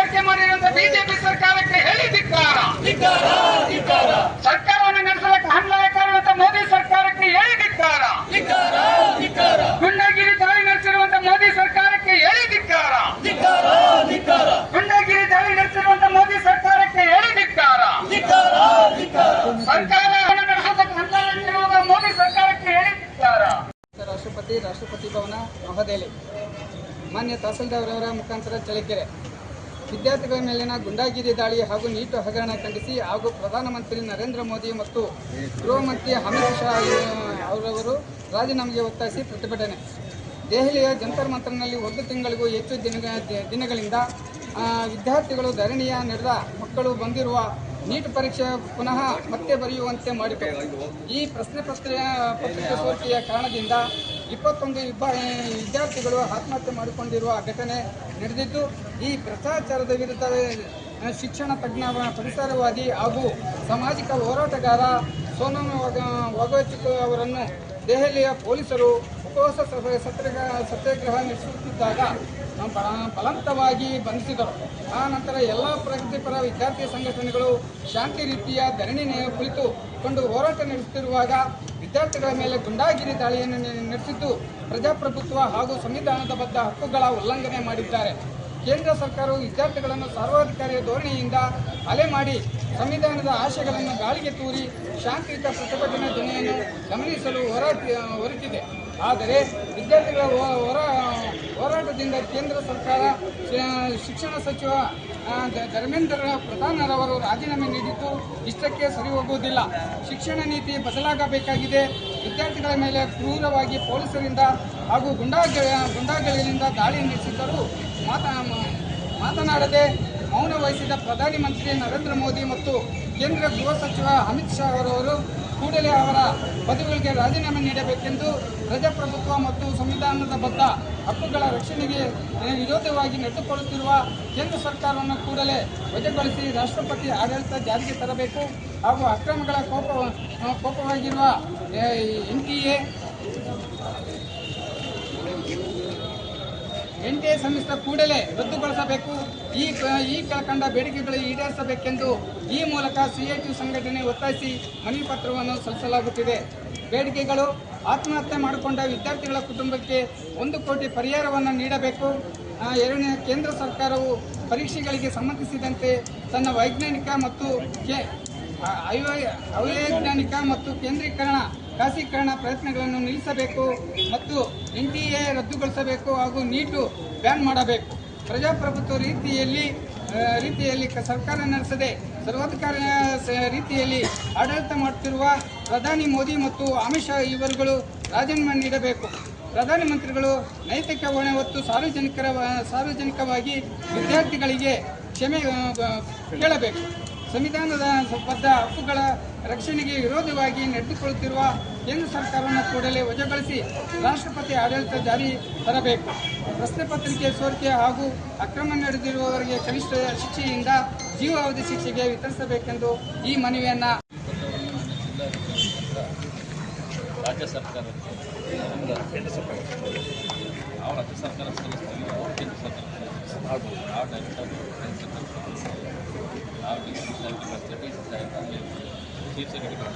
ಆಯ್ಕೆ ಮಾಡಿರುವಂತಹ ಬಿಜೆಪಿ ಸರ್ಕಾರಕ್ಕೆ ಹೇಳಿ ಧಿಕ್ಕಾರ. ಸರ್ಕಾರವನ್ನು ನಡೆಸಲಿಕ್ಕೆ ಹಲ್ಲಾಯಕಾರಿರುವಂತಹ ಮೋದಿ ಸರ್ಕಾರಕ್ಕೆ ಹೇಳಿ ಧಿಕ್ಕಾರ. ಗುಂಡಾಗಿರಿ ದಾಳಿ ನಡೆಸಿರುವಂತಹ ಮೋದಿ ಸರ್ಕಾರಕ್ಕೆ ಹೇಳಿ ಧಿಕ್ಕಾರ. ಗುಂಡಾಗಿರಿ ದಾಳಿ ನಡೆಸಿರುವಂತಹ ಮೋದಿ ಸರ್ಕಾರಕ್ಕೆ ಹೇಳಿ ಧಿಕ್ಕಾರ. ಸರ್ಕಾರವನ್ನು ನಡೆಸಲಿಕ್ಕೆ ಹಲ್ಲಾಯಕಾರಿರುವಂತಹ ಮೋದಿ ಸರ್ಕಾರಕ್ಕೆ ಹೇಳಿ ಧಿಕ್ಕಾರ. ರಾಷ್ಟ್ರಪತಿ ಭವನ ನವದೆಹಲಿ. ಮಾನ್ಯ ತಹಸೀಲ್ದಾರ್ ಅವರ ಮುಖಾಂತರ ಚಳ್ಳಕೆರೆ. ವಿದ್ಯಾರ್ಥಿಗಳ ಮೇಲಿನ ಗುಂಡಾಗಿರಿ ದಾಳಿ ಹಾಗೂ ನೀಟು ಹಗರಣ ಖಂಡಿಸಿ ಹಾಗೂ ಪ್ರಧಾನಮಂತ್ರಿ ನರೇಂದ್ರ ಮೋದಿ ಮತ್ತು ಗೃಹ ಮಂತ್ರಿ ಅಮಿತ್ ಶಾ ಅವರವರು ರಾಜೀನಾಮೆಗೆ ಒತ್ತಾಯಿಸಿ ಪ್ರತಿಭಟನೆ. ದೆಹಲಿಯ ಜಂತರ್ ಮಂತರ್ನಲ್ಲಿ 1 ತಿಂಗಳಿಗೂ ಹೆಚ್ಚು ದಿನಗಳಿಂದ ವಿದ್ಯಾರ್ಥಿಗಳು ಧರಣಿಯ ನಡೆದ ಮಕ್ಕಳು ಬಂದಿರುವ ನೀಟ್ ಪರೀಕ್ಷೆ ಪುನಃ ಮತ್ತೆ ಬರೆಯುವಂತೆ ಮಾಡಿತು. ಈ ಪ್ರಶ್ನೆ ಪತ್ರಿಕೆ ಸೋರಿಕೆಯ ಕಾರಣದಿಂದ 21 ವಿದ್ಯಾರ್ಥಿಗಳು ಆತ್ಮಹತ್ಯೆ ಮಾಡಿಕೊಂಡಿರುವ ಘಟನೆ ನಡೆದಿದ್ದು, ಈ ಭ್ರಷ್ಟಾಚಾರದ ವಿರುದ್ಧ ಶಿಕ್ಷಣ ತಜ್ಞ, ಪರಿಸರವಾದಿ ಹಾಗೂ ಸಾಮಾಜಿಕ ಹೋರಾಟಗಾರ ಸೋನಮ್ ವಾಂಗ್ಚುಕ್ ಅವರನ್ನು ದೆಹಲಿಯ ಪೊಲೀಸರು ಉಪವಾಸ ಸತ್ಯಾಗ್ರಹ ನಡೆಸುತ್ತಿದ್ದಾಗ ಬಲವಂತವಾಗಿ ಬಂಧಿಸಿದರು. ಆ ನಂತರ ಎಲ್ಲ ಪ್ರಗತಿಪರ ವಿದ್ಯಾರ್ಥಿ ಸಂಘಟನೆಗಳು ಶಾಂತಿ ರೀತಿಯ ಧರಣಿ ಕುಳಿತುಕೊಂಡು ಹೋರಾಟ ನಡೆಸುತ್ತಿರುವಾಗ ವಿದ್ಯಾರ್ಥಿಗಳ ಮೇಲೆ ಗುಂಡಾಗಿರಿ ದಾಳಿಯನ್ನು ನಡೆಸಿದ್ದು ಪ್ರಜಾಪ್ರಭುತ್ವ ಹಾಗೂ ಸಂವಿಧಾನಬದ್ಧ ಹಕ್ಕುಗಳ ಉಲ್ಲಂಘನೆ ಮಾಡಿದ್ದಾರೆ. ಕೇಂದ್ರ ಸರ್ಕಾರವು ವಿದ್ಯಾರ್ಥಿಗಳನ್ನು ಸರ್ವಾಧಿಕಾರಿಯ ಧೋರಣೆಯಿಂದ ಅಲೆ ಮಾಡಿ ಸಂವಿಧಾನದ ಆಶಯಗಳನ್ನು ಗಾಳಿಗೆ ತೂರಿ ಶಾಂತಿಯುತ ಪ್ರತಿಭಟನೆ ಧ್ವನಿಯನ್ನು ಗಮನಿಸಲು ಹೊರಟಿದೆ. ಆದರೆ ವಿದ್ಯಾರ್ಥಿಗಳ ಹೋರಾಟದಿಂದ ಕೇಂದ್ರ ಸರ್ಕಾರ ಶಿಕ್ಷಣ ಸಚಿವ ಧರ್ಮೇಂದ್ರ ಪ್ರಧಾನರವರು ರಾಜೀನಾಮೆ ನೀಡಿದ್ದು ಇಷ್ಟಕ್ಕೆ ಸರಿ ಹೋಗುವುದಿಲ್ಲ. ಶಿಕ್ಷಣ ನೀತಿ ಬದಲಾಗಬೇಕಾಗಿದೆ. ವಿದ್ಯಾರ್ಥಿಗಳ ಮೇಲೆ ಕ್ರೂರವಾಗಿ ಪೊಲೀಸರಿಂದ ಹಾಗೂ ಗುಂಡಾಗಳಿಂದ ದಾಳಿ ನಡೆಸಿದ್ದರೂ ಮಾತನಾಡದೆ ಮೌನ ವಹಿಸಿದ ಪ್ರಧಾನಮಂತ್ರಿ ನರೇಂದ್ರ ಮೋದಿ ಮತ್ತು ಕೇಂದ್ರ ಗೃಹ ಸಚಿವ ಅಮಿತ್ ಶಾ ಅವರವರು ಕೂಡಲೇ ಅವರ ಪದವಿಗಳಿಗೆ ರಾಜೀನಾಮೆ ನೀಡಬೇಕೆಂದು ಪ್ರಜಾಪ್ರಭುತ್ವ ಮತ್ತು ಸಂವಿಧಾನಬದ್ಧ ಹಕ್ಕುಗಳ ರಕ್ಷಣೆಗೆ ವಿರೋಧವಾಗಿ ನಡೆದುಕೊಳ್ಳುತ್ತಿರುವ ಕೇಂದ್ರ ಸರ್ಕಾರವನ್ನು ಕೂಡಲೇ ವಜಾಗೊಳಿಸಿ ರಾಷ್ಟ್ರಪತಿ ಆಡಳಿತ ಜಾರಿಗೆ ತರಬೇಕು ಹಾಗೂ ಅಕ್ರಮಗಳ ಕೋಪವಾಗಿರುವ NTA ಸಂಸ್ಥೆ ಕೂಡಲೇ ರದ್ದುಗೊಳಿಸಬೇಕು. ಈ ಕೆಳಕಂಡ ಬೇಡಿಕೆಗಳು ಈಡೇರಿಸಬೇಕೆಂದು ಈ ಮೂಲಕ CITU ಸಂಘಟನೆ ಒತ್ತಾಯಿಸಿ ಮನವಿ ಪತ್ರವನ್ನು ಸಲ್ಲಿಸಲಾಗುತ್ತಿದೆ. ಬೇಡಿಕೆಗಳು: ಆತ್ಮಹತ್ಯೆ ಮಾಡಿಕೊಂಡ ವಿದ್ಯಾರ್ಥಿಗಳ ಕುಟುಂಬಕ್ಕೆ 1 ಕೋಟಿ ಪರಿಹಾರವನ್ನು ನೀಡಬೇಕು. ಎರಡನೇ, ಕೇಂದ್ರ ಸರ್ಕಾರವು ಪರೀಕ್ಷೆಗಳಿಗೆ ಸಂಬಂಧಿಸಿದಂತೆ ತನ್ನ ವೈಜ್ಞಾನಿಕ ಮತ್ತು ಅವೈಜ್ಞಾನಿಕ ಮತ್ತು ಖಾಸಗೀಕರಣ ಪ್ರಯತ್ನಗಳನ್ನು ನಿಲ್ಲಿಸಬೇಕು ಮತ್ತು NTA ರದ್ದುಗೊಳಿಸಬೇಕು ಹಾಗೂ ನೀಟು ಬ್ಯಾನ್ ಮಾಡಬೇಕು. ಪ್ರಜಾಪ್ರಭುತ್ವ ರೀತಿಯಲ್ಲಿ ಸರ್ಕಾರ ನಡೆಸದೆ ಸರ್ವಾಧಿಕಾರಿ ರೀತಿಯಲ್ಲಿ ಆಡಳಿತ ಮಾಡುತ್ತಿರುವ ಪ್ರಧಾನಿ ಮೋದಿ ಮತ್ತು ಅಮಿತ್ ಶಾ ಇವರುಗಳು ರಾಜೀನಾಮೆ ನೀಡಬೇಕು. ಪ್ರಧಾನಮಂತ್ರಿಗಳು ನೈತಿಕ ಹೊಣೆ ಹೊತ್ತು ಸಾರ್ವಜನಿಕವಾಗಿ ವಿದ್ಯಾರ್ಥಿಗಳಿಗೆ ಕ್ಷಮೆ ಕೇಳಬೇಕು. ಸಂವಿಧಾನದ ಬದ್ಧ ಹಕ್ಕುಗಳ ರಕ್ಷಣೆಗೆ ವಿರೋಧವಾಗಿ ನಡೆದುಕೊಳ್ಳುತ್ತಿರುವ ಕೇಂದ್ರ ಸರ್ಕಾರವನ್ನು ಕೂಡಲೇ ವಜಾಗೊಳಿಸಿ ರಾಷ್ಟ್ರಪತಿ ಆಡಳಿತ ಜಾರಿ ತರಬೇಕು. ಪ್ರಶ್ನೆ ಪತ್ರಿಕೆ ಸೋರಿಕೆ ಹಾಗೂ ಅಕ್ರಮ ನಡೆದಿರುವವರಿಗೆ ಕನಿಷ್ಠ ಶಿಕ್ಷೆಯಿಂದ ಜೀವಾವಧಿ ಶಿಕ್ಷೆಗೆ ವಿತರಿಸಬೇಕೆಂದು ಈ ಮನವಿಯನ್ನು ರಾಜ್ಯ ಸರ್ಕಾರ ಕೇಂದ್ರ ಸರ್ಕಾರ ರಾಜ್ಯ ಸರ್ಕಾರ ಕೇಂದ್ರ ಸರ್ಕಾರ ಚೀಫ್ ಸೆಕ್ರೆಟರಿ